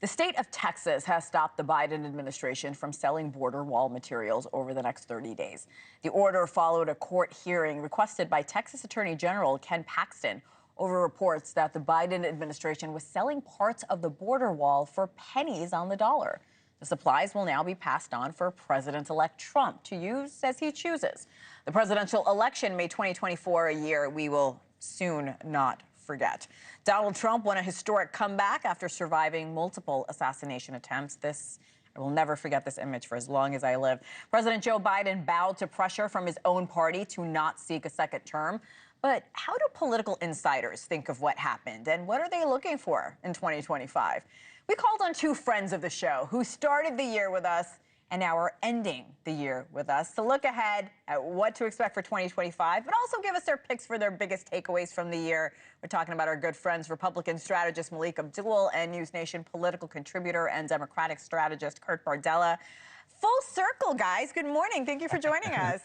The state of Texas has stopped the Biden administration from selling border wall materials over the next 30 days. The order followed a court hearing requested by Texas Attorney General Ken Paxton over reports that the Biden administration was selling parts of the border wall for pennies on the dollar. The supplies will now be passed on for President-elect Trump to use as he chooses. The presidential election made 2024 a year we will soon not forget. Donald Trump won a historic comeback after surviving multiple assassination attempts. I will never forget this image for as long as I live. President Joe Biden bowed to pressure from his own party to not seek a second term. But how do political insiders think of what happened, and what are they looking for in 2025? We called on two friends of the show who started the year with us and now are ending the year with us to look ahead at what to expect for 2025, but also give us their picks for their biggest takeaways from the year. We're talking about our good friends, Republican strategist Melik Abdul and NewsNation political contributor and Democratic strategist Kurt Bardella. Full circle, guys. Good morning. Thank you for joining us.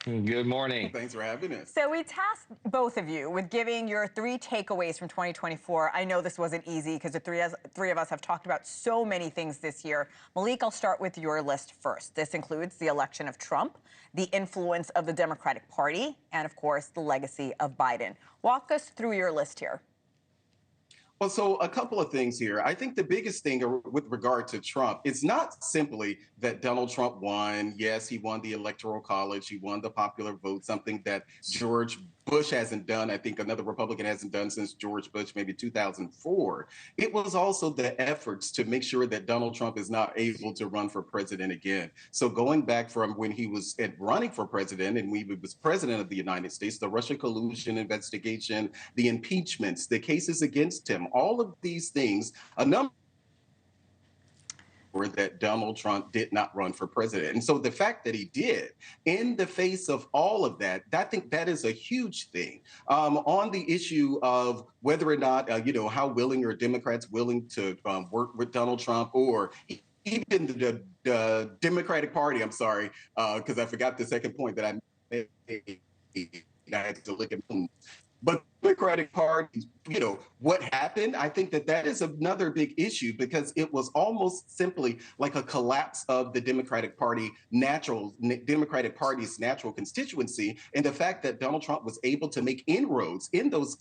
Good morning. Thanks for having us. So we tasked both of you with giving your three takeaways from 2024. I know this wasn't easy because the three of us have talked about so many things this year. Melik, I'll start with your list first. This includes the election of Trump, the influence of the Democratic Party, and of course, the legacy of Biden. Walk us through your list here. Well, so a couple of things here. I think the biggest thing with regard to Trump, it's not simply that Donald Trump won. Yes, he won the Electoral College. He won the popular vote, something that George Bush hasn't done. I think another Republican hasn't done since George Bush, maybe 2004. It was also the efforts to make sure that Donald Trump is not able to run for president again. So going back from when he was running for president and when he was president of the United States, the Russia collusion investigation, the impeachments, the cases against him, all of these things, a number that Donald Trump did not run for president. And so the fact that he did, in the face of all of that, I think that is a huge thing. On the issue of whether or not, how willing are Democrats willing to work with Donald Trump, or even the Democratic Party, I'm sorry, because I forgot the second point that I made. I had to look at them. But Democratic Party, what happened? I think that is another big issue, because it was almost simply like a collapse of the Democratic Party's natural constituency. And the fact that Donald Trump was able to make inroads in those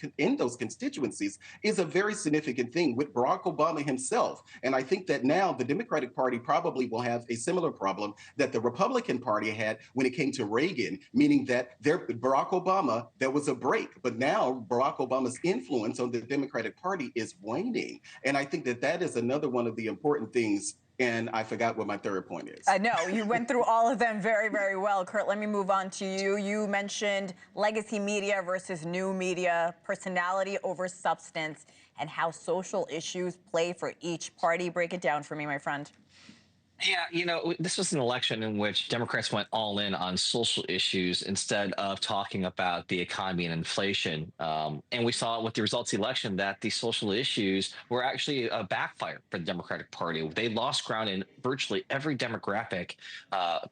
constituencies is a very significant thing with Barack Obama himself. And I think that now the Democratic Party probably will have a similar problem that the Republican Party had when it came to Reagan, meaning that Barack Obama, there was a break, but now Barack Obama's influence on the Democratic Party is waning. And I think that is another one of the important things. And I forgot what my third point is. No, you went through all of them very, very well. Kurt, let me move on to you. You mentioned legacy media versus new media, personality over substance, and how social issues play for each party. Break it down for me, my friend. Yeah, this was an election in which Democrats went all in on social issues instead of talking about the economy and inflation. And we saw with the results of the election that the social issues were actually a backfire for the Democratic Party. They lost ground in virtually every demographic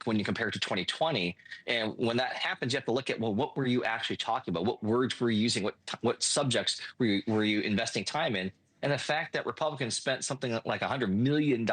when you compare it to 2020. And when that happens, you have to look at, well, what were you actually talking about? What words were you using? What subjects were you investing time in? And the fact that Republicans spent something like $100 million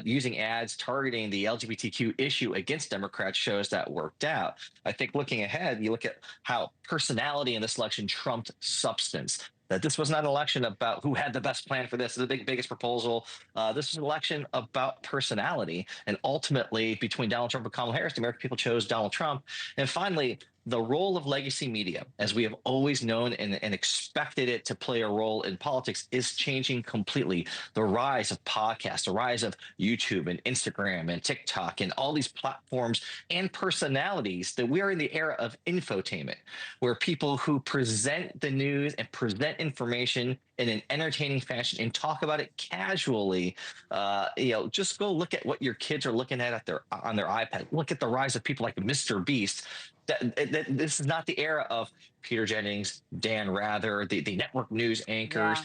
using ads targeting the LGBTQ issue against Democrats shows that worked out. I think looking ahead, you look at how personality in this election trumped substance. That this was not an election about who had the best plan for this, the biggest proposal. This was an election about personality. And ultimately, between Donald Trump and Kamala Harris, the American people chose Donald Trump. And finally, the role of legacy media, as we have always known and expected it to play a role in politics, is changing completely. The rise of podcasts, the rise of YouTube and Instagram and TikTok and all these platforms and personalities, that we are in the era of infotainment, where people who present the news and present information in an entertaining fashion and talk about it casually. Just go look at what your kids are looking at on their iPad. Look at the rise of people like Mr. Beast. This is not the era of Peter Jennings, Dan Rather, the network news anchors.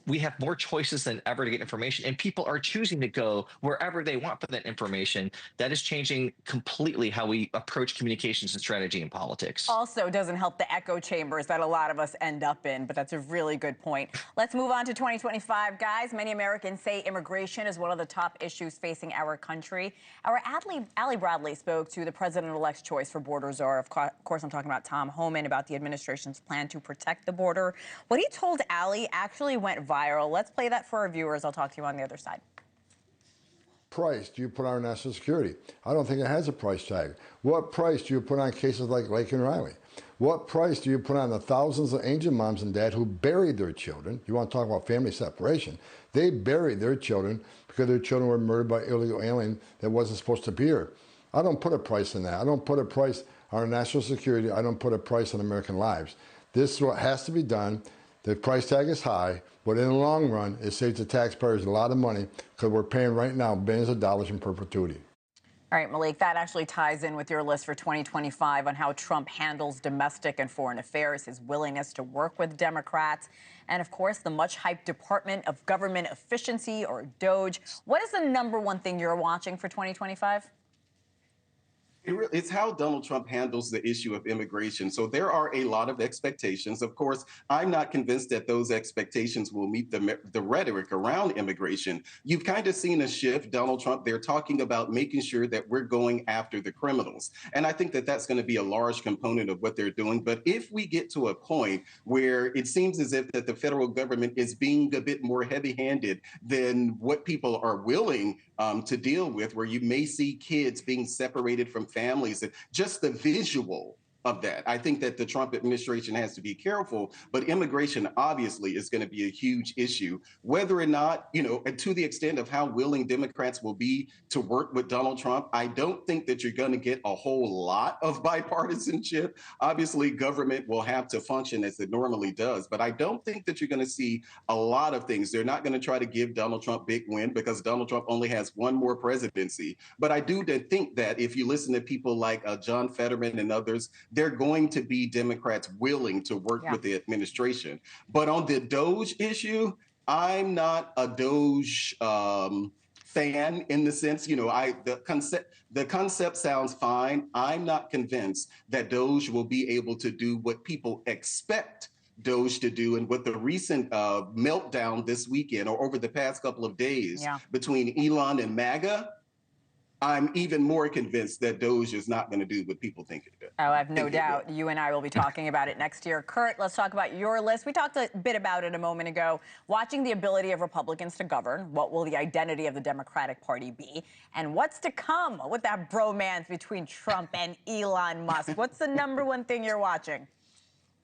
We have more choices than ever to get information, and people are choosing to go wherever they want for that information. That is changing completely how we approach communications and strategy in politics. Also doesn't help the echo chambers that a lot of us end up in, but that's a really good point. Let's move on to 2025, guys. Many Americans say immigration is one of the top issues facing our country. Our Allie Bradley spoke to the president-elect's choice for border czar. Of course, I'm talking about Tom Homan, about the administration's plan to protect the border. What he told Allie actually went viral. Let's play that for our viewers. I'll talk to you on the other side. Price do you put on our national security? I don't think it has a price tag. What price do you put on cases like Lake and Riley? What price do you put on the thousands of angel moms and dads who buried their children? You want to talk about family separation? They buried their children because their children were murdered by illegal alien that wasn't supposed to be here. I don't put a price on that. I don't put a price on our national security. I don't put a price on American lives. This is what has to be done. The price tag is high, but in the long run, it saves the taxpayers a lot of money because we're paying right now billions of dollars in perpetuity. All right, Melik, that actually ties in with your list for 2025 on how Trump handles domestic and foreign affairs, his willingness to work with Democrats, and, of course, the much-hyped Department of Government Efficiency, or DOGE. What is the #1 thing you're watching for 2025? It's how Donald Trump handles the issue of immigration. So there are a lot of expectations. Of course, I'm not convinced that those expectations will meet the rhetoric around immigration. You've kind of seen a shift. Donald Trump, they're talking about making sure that we're going after the criminals. And I think that that's going to be a large component of what they're doing. But if we get to a point where it seems as if that the federal government is being a bit more heavy-handed than what people are willing to deal with, where you may see kids being separated from families, and just the visual of that. I think that the Trump administration has to be careful, but immigration obviously is going to be a huge issue. Whether or not, and to the extent of how willing Democrats will be to work with Donald Trump, I don't think that you're going to get a whole lot of bipartisanship. Obviously, government will have to function as it normally does, but I don't think that you're going to see a lot of things. They're not going to try to give Donald Trump big win because Donald Trump only has one more presidency. But I do think that if you listen to people like John Fetterman and others, they're going to be Democrats willing to work with the administration. But on the DOGE issue, I'm not a DOGE fan in the sense, the concept sounds fine. I'm not convinced that DOGE will be able to do what people expect DOGE to do, and what the recent meltdown this weekend or over the past couple of days between Elon and MAGA, I'm even more convinced that DOGE is not going to do what people think it does. Oh, I have no doubt. You and I will be talking about it next year. Kurt, let's talk about your list. We talked a bit about it a moment ago. Watching the ability of Republicans to govern, what will the identity of the Democratic Party be? And what's to come with that bromance between Trump and Elon Musk? What's the #1 thing you're watching?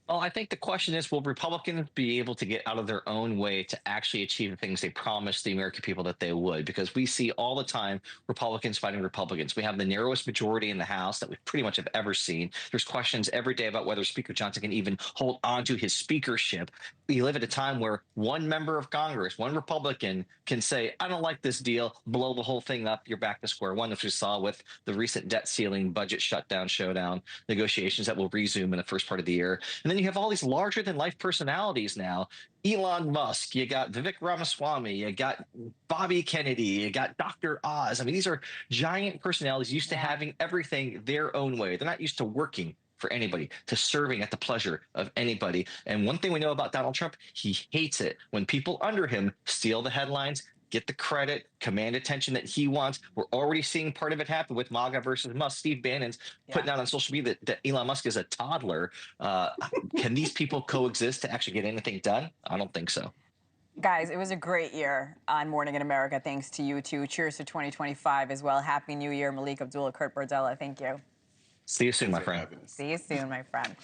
Well, I think the question is, will Republicans be able to get out of their own way to actually achieve the things they promised the American people that they would? Because we see all the time Republicans fighting Republicans. We have the narrowest majority in the House that we pretty much have ever seen. There's questions every day about whether Speaker Johnson can even hold on to his speakership. We live at a time where one member of Congress, one Republican, can say, I don't like this deal, blow the whole thing up, you're back to square one, which we saw with the recent debt ceiling, budget shutdown, showdown negotiations that will resume in the first part of the year. And then you have all these larger than life personalities now. Elon Musk, you got Vivek Ramaswamy, you got Bobby Kennedy, you got Dr. Oz. I mean, these are giant personalities used to having everything their own way. They're not used to working for anybody, to serving at the pleasure of anybody. And one thing we know about Donald Trump, he hates it when people under him steal the headlines, get the credit, command attention that he wants. We're already seeing part of it happen with MAGA versus Musk. Steve Bannon's putting out on social media that Elon Musk is a toddler. Can these people coexist to actually get anything done? I don't think so. Guys, it was a great year on Morning in America. Thanks to you two. Cheers to 2025 as well. Happy New Year, Melik Abdul, Kurt Bardella. Thank you. See you soon, my friend. See you soon, my friend.